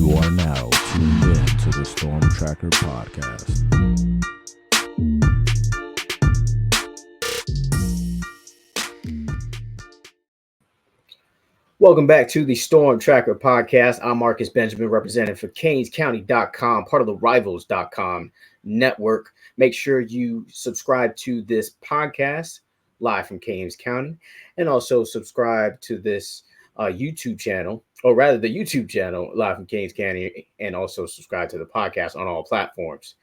You are now tuned in to the Storm Tracker podcast. Welcome back to the Storm Tracker podcast. I'm Marcus Benjamin, representing for CanesCounty.com, part of the Rivals.com network. Make sure you subscribe to this podcast live from Canes County, and also subscribe to this YouTube channel, or rather the YouTube channel live from Canes County, and also subscribe to the podcast on all platforms.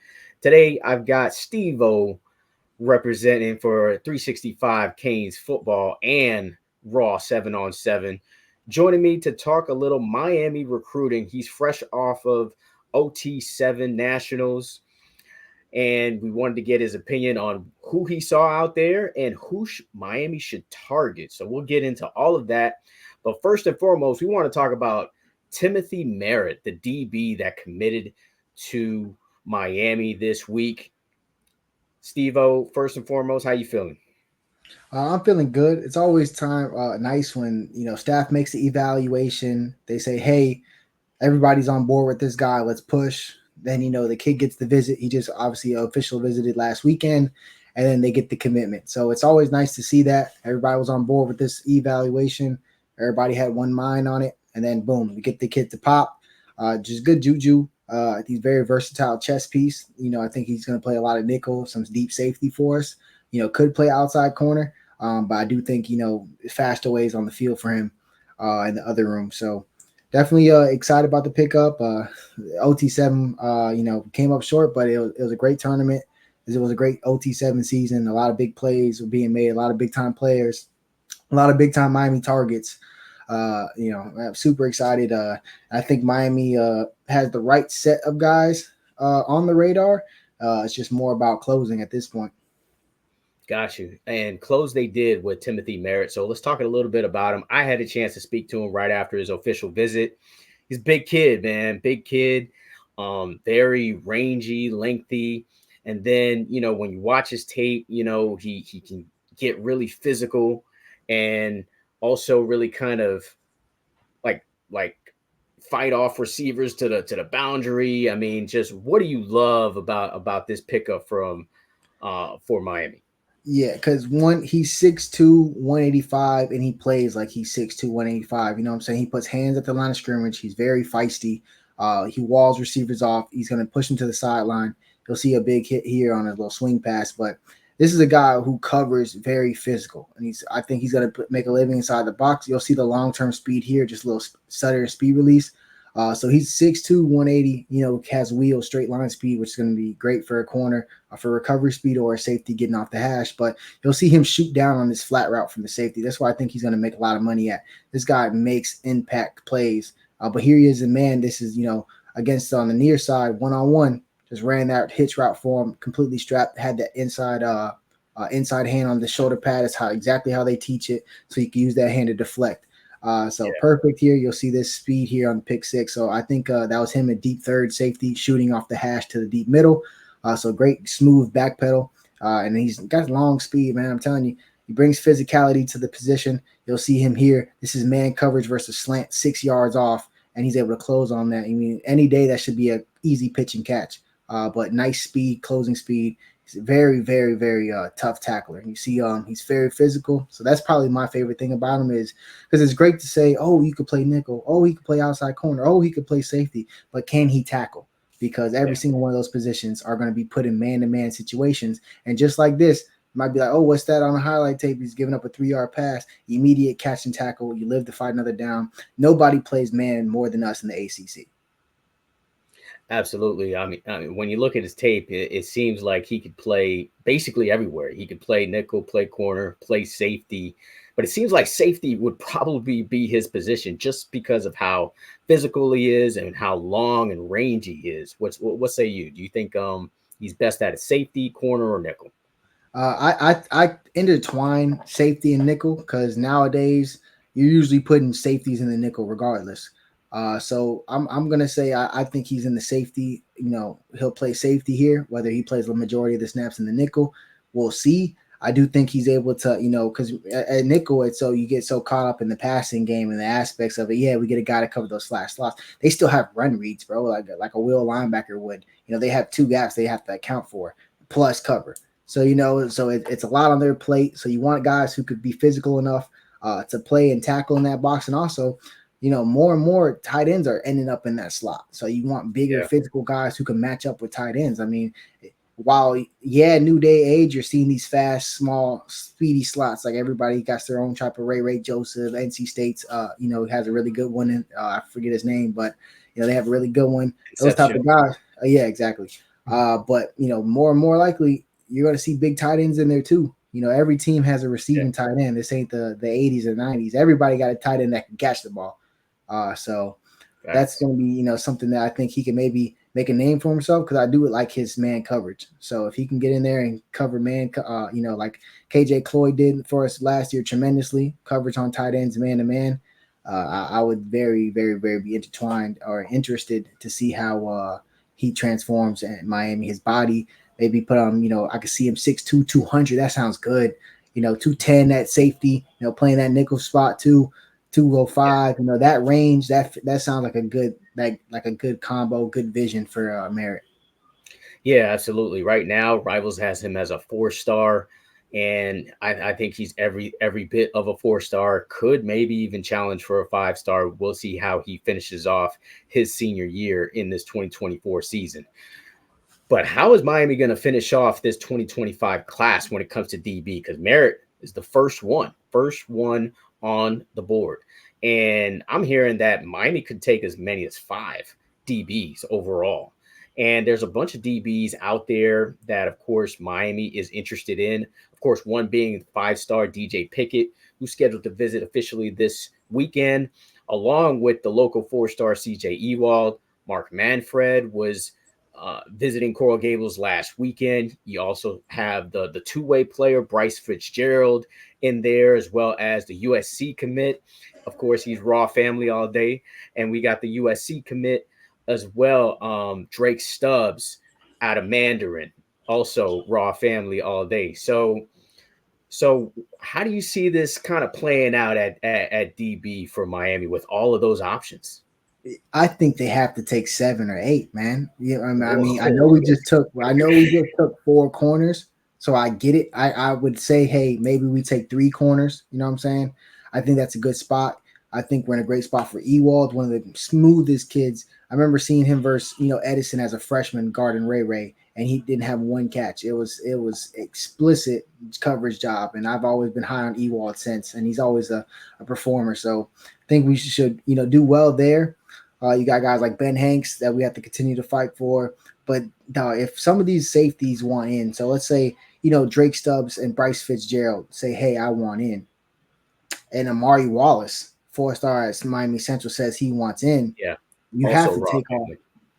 Today, I've got Steve-O representing for 365 Canes football and Raw 7-on-7. Joining me to talk a little Miami recruiting. He's fresh off of OT7 Nationals, and we wanted to get his opinion on who he saw out there and who Miami should target. So we'll get into all of that. But first and foremost, we want to talk about Timothy Merritt, the DB that committed to Miami this week. Steve-O, first and foremost, how you feeling? I'm feeling good. It's always nice when, staff makes the evaluation. They say, hey, everybody's on board with this guy. Let's push. Then, the kid gets the visit. He just obviously official visited last weekend, and then they get the commitment. So it's always nice to see that everybody was on board with this evaluation. Everybody had one mind on it, and then boom, we get the kid to pop. Just good juju. He's very versatile chess piece. I think he's going to play a lot of nickel, some deep safety for us. Could play outside corner, but I do think, faster ways on the field for him in the other room. So definitely excited about the pickup. OT7, came up short, but it was a great tournament. It was a great OT7 season. A lot of big plays were being made, a lot of big-time players, a lot of big-time Miami targets. I'm super excited. I think Miami has the right set of guys on the radar. It's just more about closing at this point. Got you. And close they did with Timothy Merritt. So let's talk a little bit about him. I had a chance to speak to him right after his official visit. He's a big kid, man. Big kid. Very rangy, lengthy. And then, when you watch his tape, he can get really physical and also really kind of like fight off receivers to the boundary. I mean, just what do you love about this pickup for Miami? Yeah, because he's 6'2", 185, and he plays like he's 6'2", 185. You know what I'm saying? He puts hands at the line of scrimmage. He's very feisty. He walls receivers off. He's going to push them to the sideline. You'll see a big hit here on a little swing pass. But this is a guy who covers very physical. And I think he's going to make a living inside the box. You'll see the long-term speed here, just a little stutter and speed release. So he's 6'2", 180, has wheel, straight line speed, which is going to be great for a corner, for recovery speed or a safety getting off the hash. But you'll see him shoot down on this flat route from the safety. That's why I think he's going to make a lot of money at. This guy makes impact plays. But here he is, and man, this is, against on the near side, one-on-one, just ran that hitch route for him, completely strapped, had that inside hand on the shoulder pad. That's exactly how they teach it, so you can use that hand to deflect. Perfect here. You'll see this speed here on the pick six. So I think that was him at deep third safety, shooting off the hash to the deep middle. So great smooth back pedal. And he's got long speed, man. I'm telling you, he brings physicality to the position. You'll see him here. This is man coverage versus slant, 6 yards off, and he's able to close on that. I mean, any day that should be an easy pitch and catch. But nice speed, closing speed. He's a very, very, very tough tackler. You see, he's very physical. So that's probably my favorite thing about him is because it's great to say, oh, he could play nickel. Oh, he could play outside corner. Oh, he could play safety. But can he tackle? Because every single one of those positions are going to be put in man-to-man situations. And just like this, you might be like, oh, what's that on the highlight tape? He's giving up a 3-yard pass. Immediate catch and tackle. You live to fight another down. Nobody plays man more than us in the ACC. Absolutely. I mean, when you look at his tape, it seems like he could play basically everywhere. He could play nickel, play corner, play safety, but it seems like safety would probably be his position just because of how physical he is and how long and rangy he is. What say you? Do you think he's best at a safety, corner, or nickel? I intertwine safety and nickel because nowadays you're usually putting safeties in the nickel regardless. So I'm gonna say I think he's in the safety. He'll play safety here. Whether he plays the majority of the snaps in the nickel, we'll see. I do think he's able to, because at nickel, it's so you get so caught up in the passing game and the aspects of it. Yeah, we get a guy to cover those slash slots. They still have run reads, bro, like a will linebacker would. They have two gaps they have to account for plus cover. So it's a lot on their plate. So you want guys who could be physical enough to play and tackle in that box, and also, more and more tight ends are ending up in that slot. So you want bigger physical guys who can match up with tight ends. I mean, while new day age, you're seeing these fast, small, speedy slots. Like everybody got their own type of Ray Joseph. NC State's, has a really good one. I forget his name, but they have a really good one. Those type of guys. Yeah, exactly. But more and more likely, you're going to see big tight ends in there too. Every team has a receiving tight end. This ain't the 80s or 90s. Everybody got a tight end that can catch the ball. So that's going to be, something that I think he can maybe make a name for himself, because I do like his man coverage. So if he can get in there and cover man, like KJ Cloyd did for us last year tremendously, coverage on tight ends, man to man, I would very, very, very be intertwined or interested to see how he transforms at Miami. His body, maybe put on, I could see him 6'2", 200. That sounds good. 210 that safety, playing that nickel spot too. 205, that range, that sounds like a good combo, good vision for Merritt. Yeah, absolutely. Right now, Rivals has him as a 4-star, and I think he's every bit of a 4-star. Could maybe even challenge for a 5-star. We'll see how he finishes off his senior year in this 2024 season. But how is Miami going to finish off this 2025 class when it comes to DB? Because Merritt is the first one on the board. And I'm hearing that Miami could take as many as 5 DBs overall. And there's a bunch of DBs out there that, of course, Miami is interested in. Of course, one being 5-star DJ Pickett, who's scheduled to visit officially this weekend, along with the local 4-star CJ Ewald. Mark Manfred was visiting Coral Gables last weekend. You also have the two-way player Bryce Fitzgerald in there, as well as the USC commit. Of course, he's Raw family all day. And we got the USC commit as well, Drake Stubbs out of Mandarin, also Raw family all day. So how do you see this kind of playing out at DB for Miami with all of those options? I think they have to take 7 or 8, man. I know we just took 4 corners, so I get it. I would say, hey, maybe we take 3 corners. You know what I'm saying? I think that's a good spot. I think we're in a great spot for Ewald, one of the smoothest kids. I remember seeing him versus Edison as a freshman guarding Ray, and he didn't have one catch. It was explicit coverage job, and I've always been high on Ewald since, and he's always a performer. So I think we should do well there. You got guys like Ben Hanks that we have to continue to fight for. But if some of these safeties want in, so let's say, Drake Stubbs and Bryce Fitzgerald say, hey, I want in. And Amari Wallace, 4-star at Miami Central, says he wants in. Yeah. You have to take off.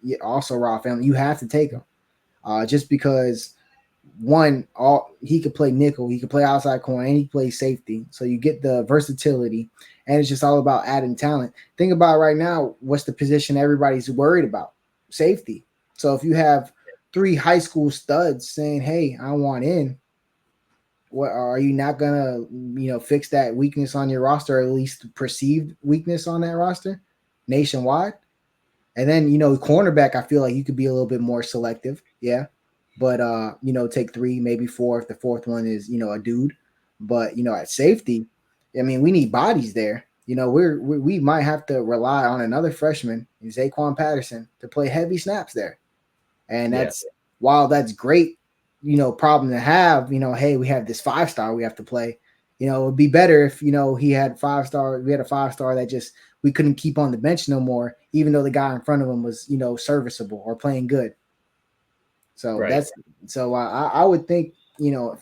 Yeah, also Raw family. You have to take him. Just because, one, he could play nickel, he could play outside corner, and he plays safety. So you get the versatility, and it's just all about adding talent. Think about right now, what's the position everybody's worried about? Safety. So if you have 3 high school studs saying, hey, I want in, what are you not gonna fix that weakness on your roster, or at least perceived weakness on that roster nationwide? And then cornerback, I feel like you could be a little bit more selective, yeah. But take 3, maybe 4 if the 4th one is a dude. But at safety, I mean, we need bodies there. We might have to rely on another freshman, Zaquan Patterson, to play heavy snaps there. And that's while that's great, problem to have. Hey, we have this 5-star we have to play. It would be better if he had 5-star. We had a 5-star that just we couldn't keep on the bench no more, even though the guy in front of him was serviceable or playing good. So I would think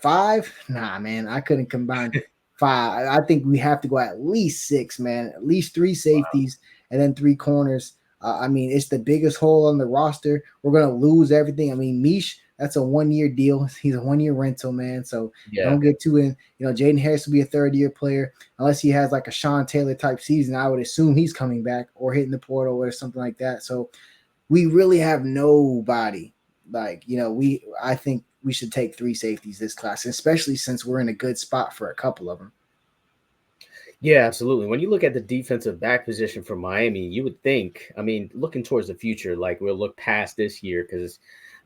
5. Nah, man, I couldn't combine 5. I think we have to go at least 6, man. At least 3 safeties and then 3 corners. I mean, it's the biggest hole on the roster. We're gonna lose everything. I mean, Mish, that's a 1-year deal. He's a 1-year rental, man. So don't get too in. Jaden Harris will be a 3rd-year player unless he has like a Sean Taylor type season. I would assume he's coming back or hitting the portal or something like that. So we really have nobody. I think we should take 3 safeties this class, especially since we're in a good spot for a couple of them. Yeah, absolutely. When you look at the defensive back position for Miami, you would think, I mean, looking towards the future, like we'll look past this year because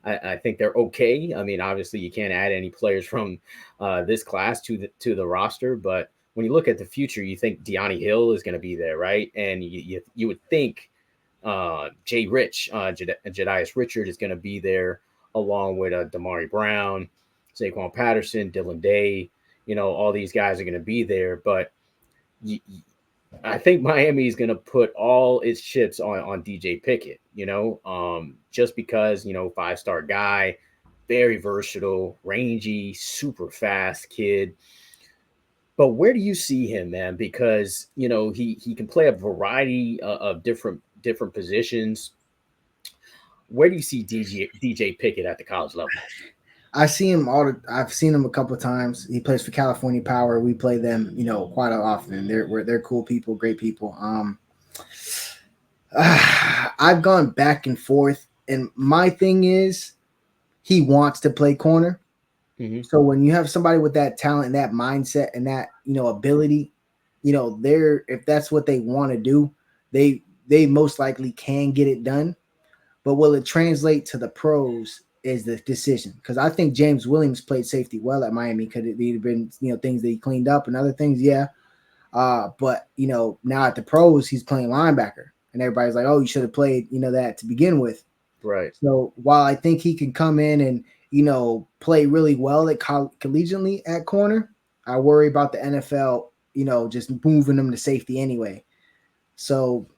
I think they're okay. I mean, obviously you can't add any players from this class to the roster, but when you look at the future, you think Deani Hill is going to be there, right? And you would think Jay Rich, Jedias Richard is going to be there along with Amari-Brown, Saquon Patterson, Dylan Day. All these guys are going to be there, but I think Miami is going to put all its chips on DJ Pickett, just because, 5-star guy, very versatile, rangy, super fast kid. But where do you see him, man? Because, he can play a variety of different positions. Where do you see DJ Pickett at the college level? I've seen him a couple of times. He plays for California Power. We play them, quite often. They're cool people, great people. I've gone back and forth, and my thing is, he wants to play corner. Mm-hmm. So when you have somebody with that talent and that mindset and that ability, if that's what they want to do, they most likely can get it done. But will it translate to the pros is the decision, because I think James Williams played safety well at Miami. Could it have been things that he cleaned up and other things? Yeah. But now at the pros he's playing linebacker, and everybody's like, oh, you should have played that to begin with. Right. So while I think he can come in and play really well at collegiately at corner, I worry about the NFL just moving him to safety anyway. So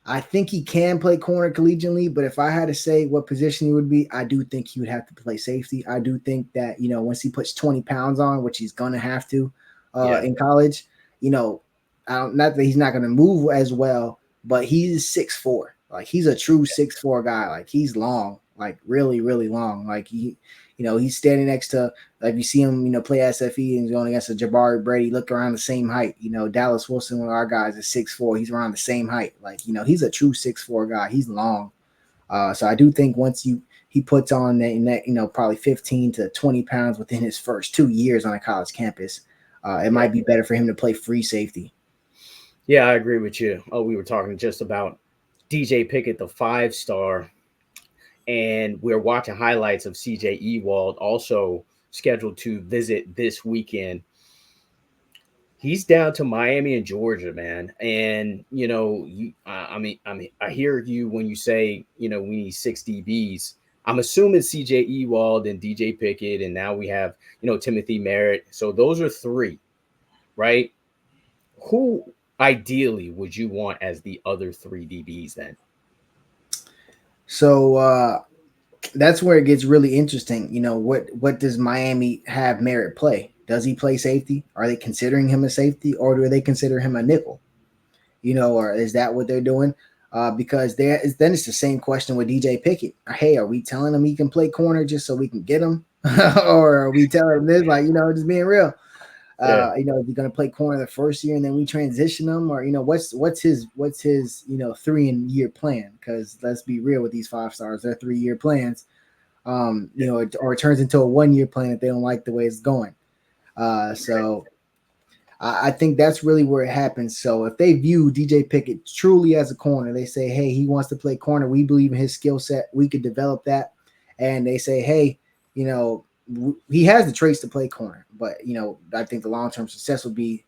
I think he can play corner collegiately, but if I had to say what position he would be, I do think he would have to play safety. I do think that, once he puts 20 pounds on, which he's going to have to in college, not that he's not going to move as well, but he's 6'4". Like, he's a true 6'4" guy. Like, he's long, like really, really long. Like, he's standing next to, like, you see him, play SFE and he's going against a Jabari Brady, look around the same height. Dallas Wilson, one of our guys, is 6'4". He's around the same height. Like, he's a true 6'4" guy. He's long. So I do think once he puts on that, probably 15 to 20 pounds within his first 2 years on a college campus, it might be better for him to play free safety. Yeah, I agree with you. We were talking just about DJ Pickett, the 5-star. And we're watching highlights of CJ Ewald, also scheduled to visit this weekend. He's down to Miami and Georgia, man. And, I hear you when you say, we need 6 DBs. I'm assuming CJ Ewald and DJ Pickett, and now we have, Timothy Merritt. So those are 3, right? Who ideally would you want as the other 3 DBs then? So that's where it gets really interesting. What does Miami have Merritt play? Does he play safety? Are they considering him a safety, or do they consider him a nickel? Or is that what they're doing? Because then it's the same question with DJ Pickett. Hey, are we telling him he can play corner just so we can get him? Or are we telling him this, like, just being real? Is he going to play corner the first year and then we transition him, or what's his 3-year plan? Because let's be real with these 5-stars, they're 3-year plans. Or it turns into a 1-year plan if they don't like the way it's going. So I think that's really where it happens. So if they view DJ Pickett truly as a corner, they say, hey, he wants to play corner. We believe in his skill set. We could develop that. And they say, hey, he has the traits to play corner, but I think the long-term success will be,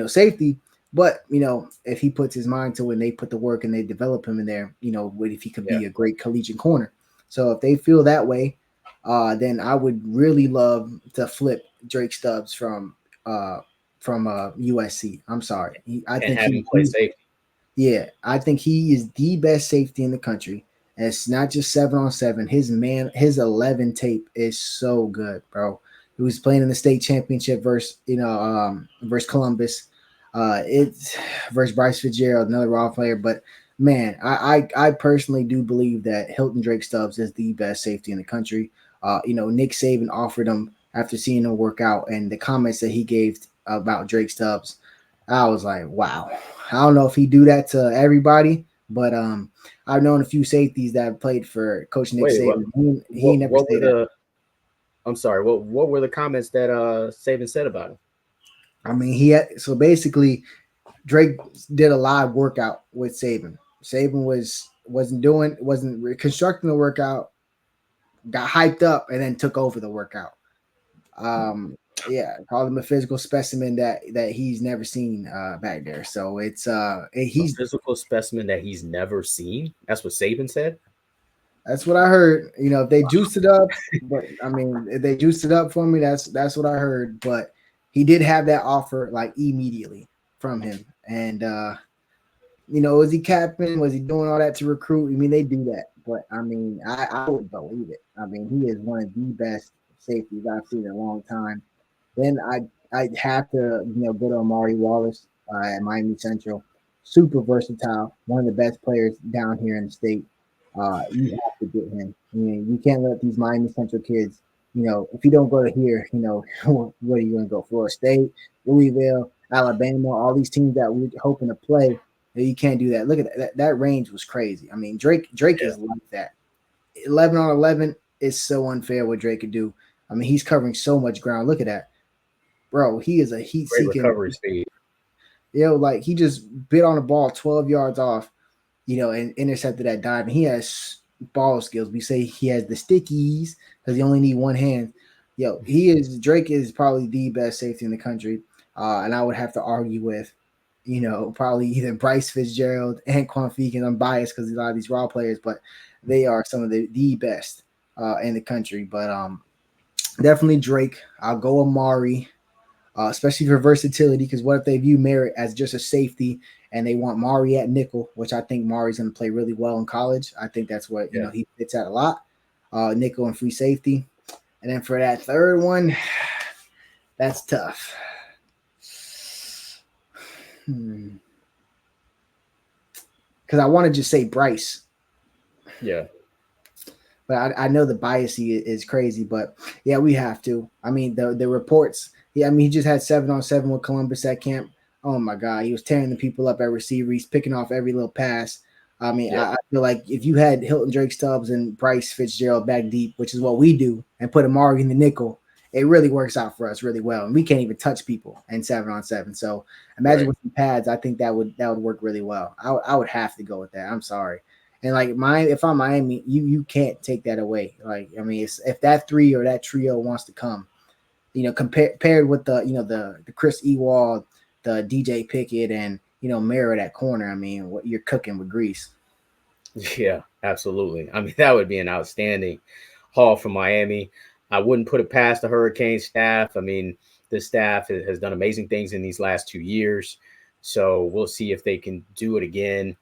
safety. But if he puts his mind to it and they put the work and they develop him in there, what if he could be a great collegiate corner? So if they feel that way, then I would really love to flip Drake Stubbs from USC. I'm sorry, I think he play safety. Yeah, I think he is the best safety in the country. And it's not just 7-on-7. His 11 tape is so good, bro. He was playing in the state championship versus Columbus. It's versus Bryce Fitzgerald, another raw player. But man, I personally do believe that Hylton Drake Stubbs is the best safety in the country. Nick Saban offered him after seeing him work out, and the comments that he gave about Drake Stubbs, I was like, wow. I don't know if he do that to everybody, But I've known a few safeties that have played for Coach Nick Wait, Saban. He never what were said that. the? I'm sorry. What were the comments that Saban said about him? I mean, so basically Drake did a live workout with Saban. Saban wasn't constructing the workout, got hyped up, and then took over the workout. Yeah, called him a physical specimen that he's never seen back there. So it's A he's physical specimen that he's never seen. That's what Saban said. that's what I heard. You know, if they juiced it up, but I mean, if they juiced it up for me, that's what I heard. But he did have that offer like immediately from him, and you know, was he capping? Was he doing all that to recruit? I mean, they do that, but I mean, I would believe it. I mean, he is one of the best safeties I've seen in a long time. Then I'd have to go to Amari Wallace at Miami Central. Super versatile, one of the best players down here in the state. You have to get him. I mean, you can't let these Miami Central kids. If you don't go to here, what are you going to go? Florida State, Louisville, Alabama, all these teams that we're hoping to play. You can't do that. Look at that. That range was crazy. I mean, Drake is like that. 11 on 11 is so unfair what Drake could do. I mean, he's covering so much ground. Look at that. Bro, he is a heat-seeking recovery speed. Like he just bit on the ball 12 yards off, and intercepted that dive. And he has ball skills. We say he has the stickies because he only need one hand. Drake is probably the best safety in the country. And I would have to argue with, probably either Bryce Fitzgerald and Quan Feekins. I'm biased because a lot of these raw players, but they are some of the best in the country. But definitely Drake. I'll go Amari. Especially for versatility, because what if they view Merritt as just a safety and they want Mari at nickel, which I think Mari's going to play really well in college. I think that's what he fits at a lot. Nickel and free safety. And then for that third one, that's tough. Because I want to just say Bryce. Yeah. But I know the bias is crazy, but yeah, we have to. I mean, the reports. Yeah, I mean, he just had 7-on-7 with Columbus at camp. Oh my God, he was tearing the people up at receiver. He's picking off every little pass. I mean, I feel like if you had Hylton Drake Stubbs and Bryce Fitzgerald back deep, which is what we do, and put Amari in the nickel, it really works out for us really well. And we can't even touch people in 7-on-7. So imagine with some pads, I think that would work really well. I would have to go with that. I'm sorry. And like if I'm Miami, you can't take that away. Like, I mean, if that three or that trio wants to come, paired with the Chris Ewald, the DJ Pickett, and Merritt at corner. I mean, what you're cooking with grease. Yeah, absolutely. I mean, that would be an outstanding haul for Miami. I wouldn't put it past the Hurricane staff. I mean, the staff has done amazing things in these last 2 years. So we'll see if they can do it again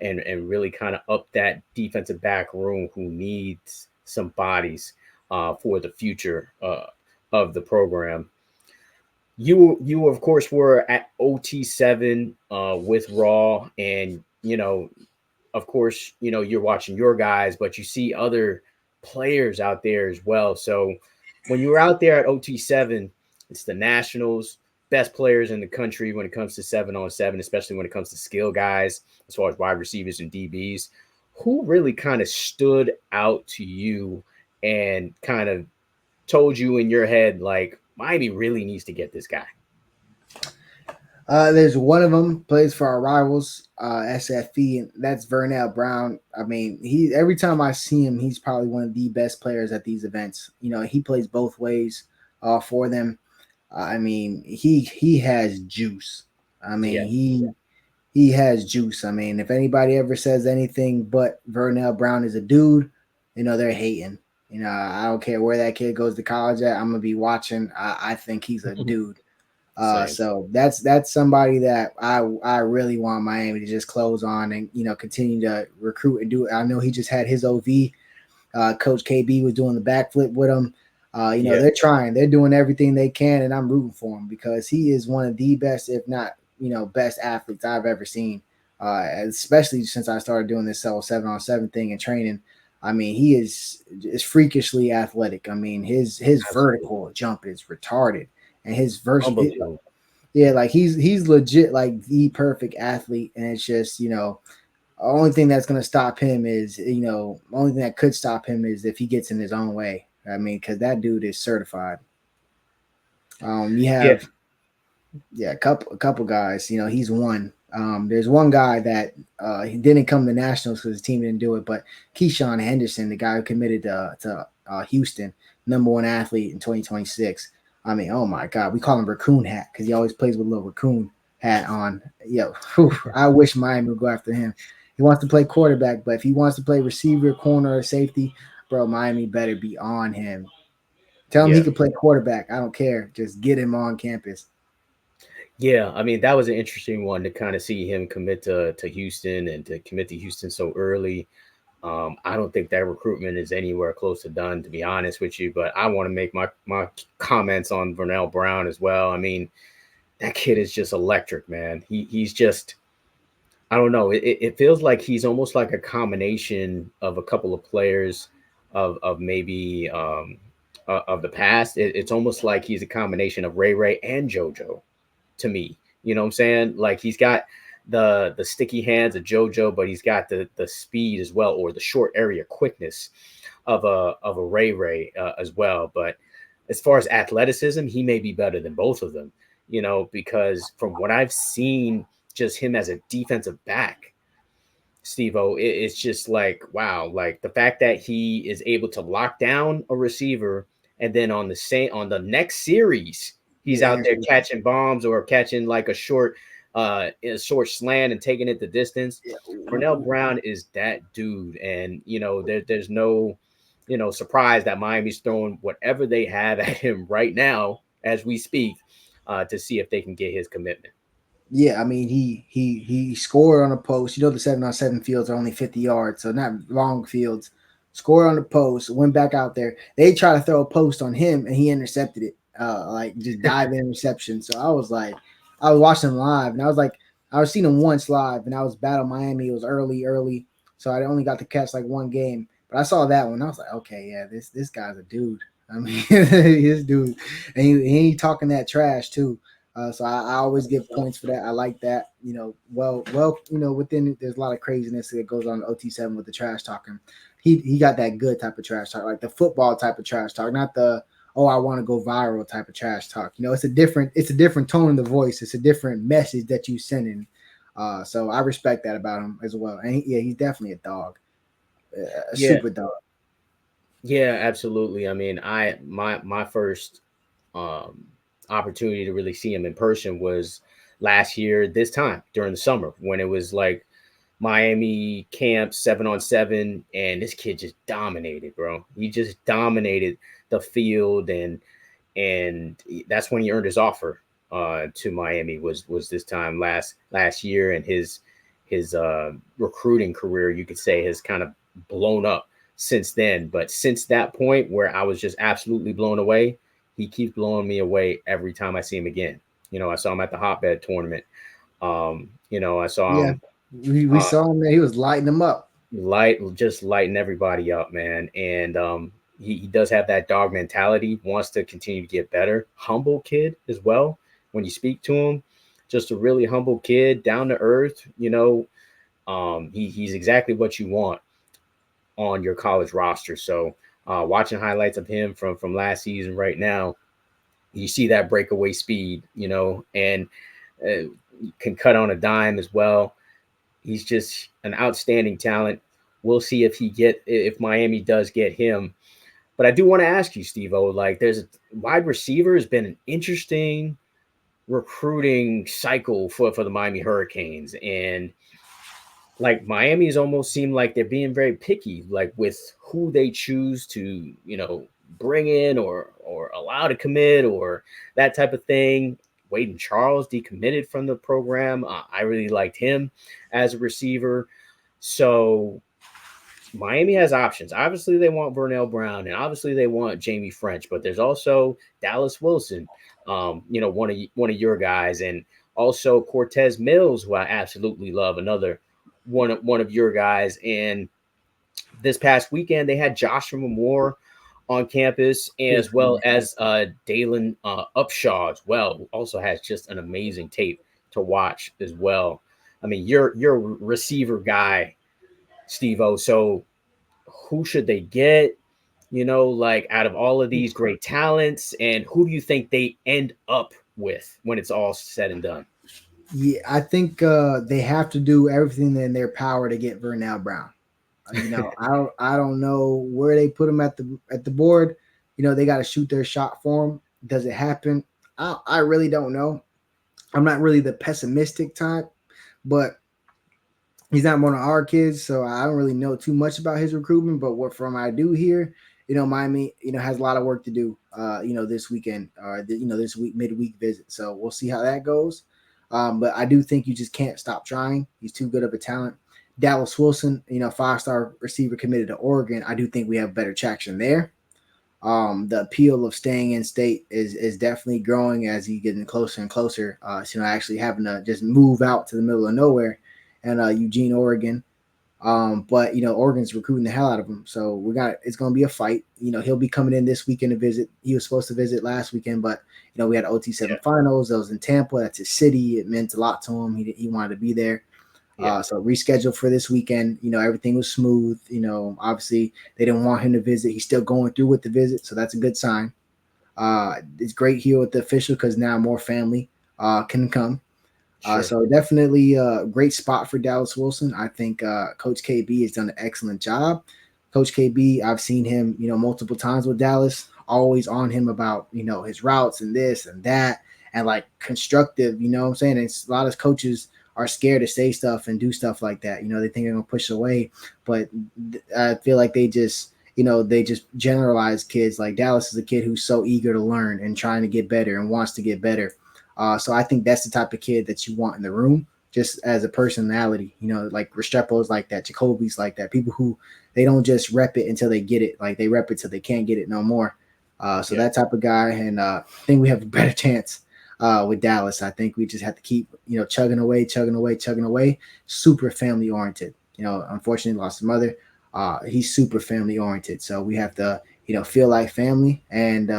and really kind of up that defensive back room who needs some bodies for the future of the program. You of course were at OT7 with Raw, and of course you're watching your guys, but you see other players out there as well. So when you were out there at OT7, it's the Nationals, best players in the country when it comes to 7-on-7, especially when it comes to skill guys as far as wide receivers and DBs. Who really kind of stood out to you and kind of told you in your head, like, Miami really needs to get this guy? There's one of them plays for our rivals, SFE, and that's Vernell Brown. I mean, every time I see him, he's probably one of the best players at these events. He plays both ways for them. I mean, he has juice. I mean, he has juice. I mean, if anybody ever says anything but Vernell Brown is a dude, they're hating. I don't care where that kid goes to college at. I'm gonna be watching. I think he's a dude. So that's somebody that I really want Miami to just close on and continue to recruit and do it. I know he just had his OV. Coach KB was doing the backflip with him. They're trying. They're doing everything they can, and I'm rooting for him because he is one of the best, if not best athletes I've ever seen. Especially since I started doing this 7-on-7 thing and training. I mean, he is freakishly athletic. I mean, his vertical jump is retarded, and his like he's legit like the perfect athlete. And it's just only thing that's going to stop him is, only thing that could stop him is if he gets in his own way. I mean, because that dude is certified. You have, a couple guys. He's one. There's one guy that he didn't come to nationals because his team didn't do it, but Keisean Henderson, the guy who committed to Houston, #1 athlete in 2026. I mean, oh my God, we call him Raccoon Hat because he always plays with a little raccoon hat on. I wish Miami would go after him. He wants to play quarterback, but if he wants to play receiver, corner, or safety, bro, Miami better be on him. Tell him he can play quarterback. I don't care. Just get him on campus. Yeah, I mean, that was an interesting one to kind of see him commit to Houston and to commit to Houston so early. I don't think that recruitment is anywhere close to done, to be honest with you. But I want to make my comments on Vernell Brown as well. I mean, that kid is just electric, man. He's just, I don't know. It feels like he's almost like a combination of a couple of players of maybe of the past. It's almost like he's a combination of Ray and JoJo to me. You know what I'm saying? Like he's got the sticky hands of JoJo, but he's got the speed as well, or the short area quickness of a Ray as well. But as far as athleticism, he may be better than both of them, because from what I've seen, just him as a defensive back, Steve-O, it's just like, wow, like the fact that he is able to lock down a receiver and then on the next series, he's out there catching bombs or catching like a short slant and taking it the distance. Vernell Brown is that dude. And, there's no, surprise that Miami's throwing whatever they have at him right now as we speak to see if they can get his commitment. Yeah, I mean, he scored on a post. The 7-on-7 fields are only 50 yards, so not long fields. Scored on the post, went back out there. They tried to throw a post on him, and he intercepted it. Just dive interception. So I was watching him live, and I was seeing him once live, and I was Battle Miami. It was early, so I only got to catch like one game. But I saw that one. I was like, okay, yeah, this guy's a dude. I mean, this dude, and he talking that trash too. So I always give points for that. I like that. Within there's a lot of craziness that goes on in OT7 with the trash talking. He got that good type of trash talk, like the football type of trash talk, not the I want to go viral type of trash talk. It's a different tone in the voice. It's a different message that you sending. So I respect that about him as well. And he's definitely a dog, super dog. Yeah, absolutely. I mean, my first opportunity to really see him in person was last year this time during the summer when it was like Miami camp 7-on-7, and this kid just dominated, bro. He just dominated the field, and that's when he earned his offer to Miami was this time last year, and his recruiting career, you could say, has kind of blown up since then. But since that point where I was just absolutely blown away, he keeps blowing me away every time I see him again. I saw him at the hotbed tournament. I saw him. We saw him there. He was lighting them up. Just lighting everybody up, man. And he does have that dog mentality, wants to continue to get better. Humble kid as well. When you speak to him, just a really humble kid, down to earth. He's exactly what you want on your college roster. So watching highlights of him from last season right now, you see that breakaway speed, and can cut on a dime as well. He's just an outstanding talent. We'll see if Miami does get him. But I do want to ask you, Steve-O, like there's a wide receiver has been an interesting recruiting cycle for the Miami Hurricanes. And like Miami's almost seemed like they're being very picky, like with who they choose to, bring in or allow to commit or that type of thing. Wade Charles decommitted from the program. I really liked him as a receiver. So Miami has options. Obviously, they want Vernell Brown, and obviously they want Jaime Ffrench, but there's also Dallas Wilson, one of your guys, and also Cortez Mills, who I absolutely love, another one of your guys. And this past weekend, they had Joshua Moore on campus, as well as Dalen Upshaw as well, who also has just an amazing tape to watch as well. I mean, you're a receiver guy, Steve-O. So who should they get? Like out of all of these great talents, and who do you think they end up with when it's all said and done? Yeah, I think they have to do everything in their power to get Vernell Brown. I don't know where they put him at the board. They got to shoot their shot for him. Does it happen? I really don't know. I'm not really the pessimistic type, but he's not one of our kids, so I don't really know too much about his recruitment. But what from I do hear, Miami, has a lot of work to do, this weekend or this week midweek visit. So we'll see how that goes. But I do think you just can't stop trying. He's too good of a talent. Dallas Wilson, 5-star receiver committed to Oregon. I do think we have better traction there. The appeal of staying in state is definitely growing as he's getting closer and closer. Actually having to just move out to the middle of nowhere and Eugene, Oregon. But Oregon's recruiting the hell out of him. So it's going to be a fight. He'll be coming in this weekend to visit. He was supposed to visit last weekend, but we had OT7 finals. That was in Tampa. That's his city. It meant a lot to him. He wanted to be there. So rescheduled for this weekend. Everything was smooth. Obviously they didn't want him to visit. He's still going through with the visit, so that's a good sign. It's great here with the official because now more family can come. So definitely a great spot for Dallas Wilson. I think Coach KB has done an excellent job. Coach KB, I've seen him, multiple times with Dallas, always on him about, his routes and this and that, and like constructive, what I'm saying? And a lot of coaches are scared to say stuff and do stuff like that. They think they're going to push away, but I feel like they just generalize kids. Like Dallas is a kid who's so eager to learn and trying to get better and wants to get better. So I think that's the type of kid that you want in the room, just as a personality, like Restrepo's like that, Jacoby's like that, people who they don't just rep it until they get it. Like they rep it till they can't get it no more. That type of guy. And I think we have a better chance with Dallas. I think we just have to keep, chugging away. Super family oriented, unfortunately lost his mother. He's super family oriented. So we have to, feel like family and,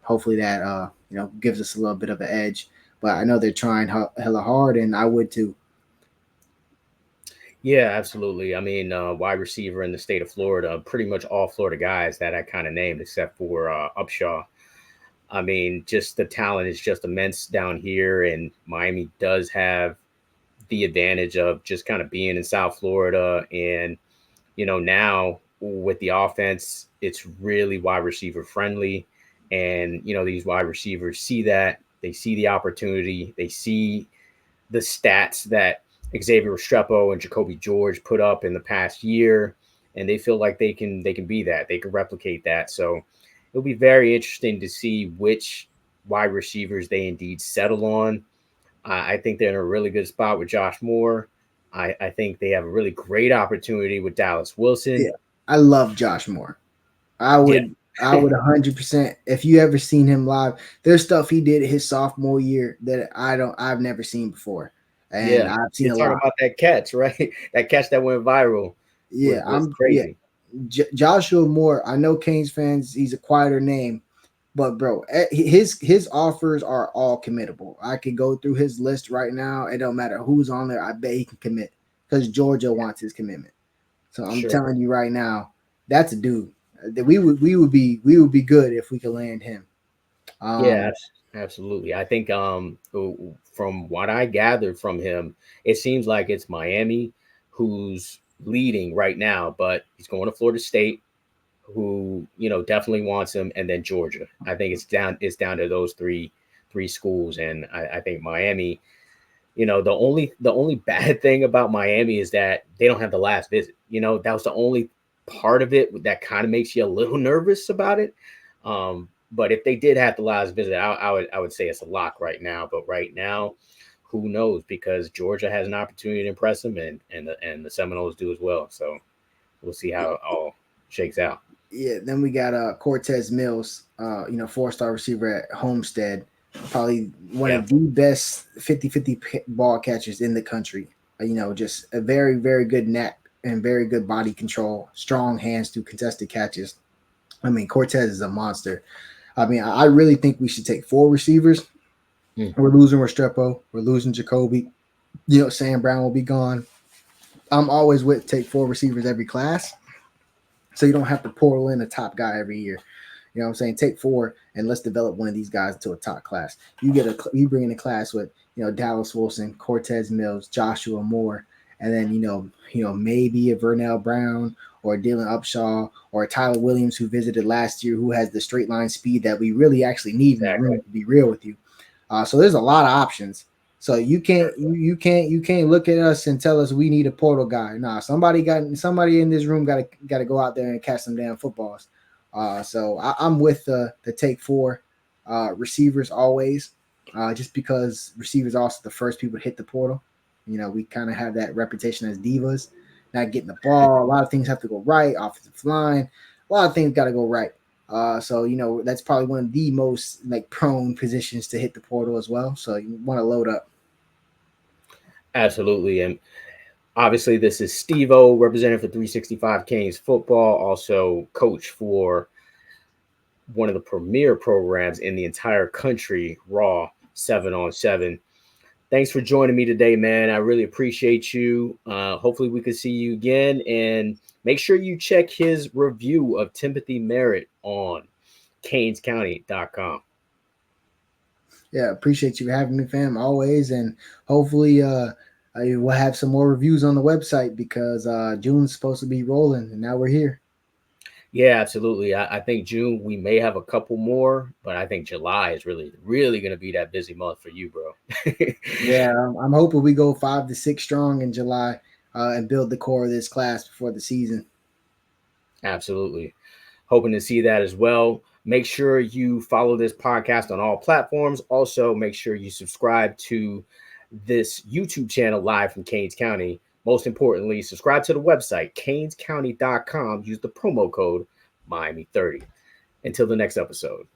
hopefully that, gives us a little bit of an edge, but I know they're trying hella hard and I would too. Yeah, absolutely. I mean, wide receiver in the state of Florida, pretty much all Florida guys that I kind of named, except for Upshaw. I mean, just the talent is just immense down here, and Miami does have the advantage of just kind of being in South Florida. And, now with the offense, it's really wide receiver friendly. And, these wide receivers see that. They see the opportunity. They see the stats that Xavier Restrepo and Jacoby George put up in the past year, and they feel like they can be that. They can replicate that. So it'll be very interesting to see which wide receivers they indeed settle on. I think they're in a really good spot with Josh Moore. I think they have a really great opportunity with Dallas Wilson. Yeah, I love Josh Moore. I would 100%. If you ever seen him live, there's stuff he did his sophomore year that I've never seen before. And I've seen a lot about that catch, right? That catch that went viral. Yeah, was crazy. Yeah. Joshua Moore, I know Canes fans, he's a quieter name, but bro, his offers are all committable. I could go through his list right now. It don't matter who's on there. I bet he can commit because Georgia wants his commitment. So I'm telling you right now, that's a dude that we would be good if we could land him. Absolutely. I think from what I gathered from him, it seems like it's Miami who's leading right now, but he's going to Florida State, who definitely wants him, and then Georgia. I think it's down to those three schools, and I think Miami. The only bad thing about Miami is that they don't have the last visit. That was the only part of it that kind of makes you a little nervous about it. But if they did have the last visit, I would say it's a lock right now. But right now, who knows? Because Georgia has an opportunity to impress them, and the Seminoles do as well. So we'll see how it all shakes out. Yeah. Then we got Cortez Mills, 4-star receiver at Homestead, probably one of the best 50-50 ball catchers in the country. Just a very, very good neck and very good body control, strong hands through contested catches. I mean, Cortez is a monster. I mean, I really think we should take 4 receivers. We're losing Restrepo. We're losing Jacoby. Sam Brown will be gone. I'm always with take 4 receivers every class, so you don't have to portal in a top guy every year. You know what I'm saying? Take 4 and let's develop one of these guys into a top class. You bring in a class with Dallas Wilson, Cortez Mills, Joshua Moore, and then maybe a Vernell Brown or Dylan Upshaw or Tyler Williams who visited last year, who has the straight line speed that we really actually need in the room. To be real with you, so there's a lot of options. So you can't look at us and tell us we need a portal guy. Nah, somebody in this room got to go out there and catch some damn footballs. So I'm with the take 4 receivers always, just because receivers are also the first people to hit the portal. We kind of have that reputation as divas, not getting the ball. A lot of things have to go right. Offensive line, a lot of things got to go right. So that's probably one of the most prone positions to hit the portal as well. So you want to load up. Absolutely. And obviously this is Steve-O, representative for 365 Canes football, also coach for one of the premier programs in the entire country, Raw 7-on-7. Thanks for joining me today, man. I really appreciate you. Hopefully we can see you again, and make sure you check his review of Timothy Merritt on CanesCounty.com. Yeah, appreciate you having me, fam, always. And hopefully we'll have some more reviews on the website because June's supposed to be rolling, and now we're here. Yeah, absolutely. I think June, we may have a couple more, but I think July is really, really going to be that busy month for you, bro. Yeah, I'm hoping we go 5 to 6 strong in July and build the core of this class before the season. Absolutely. Hoping to see that as well. Make sure you follow this podcast on all platforms. Also, make sure you subscribe to this YouTube channel live from Canes County. Most importantly, subscribe to the website, CanesCounty.com. Use the promo code Miami30. Until the next episode.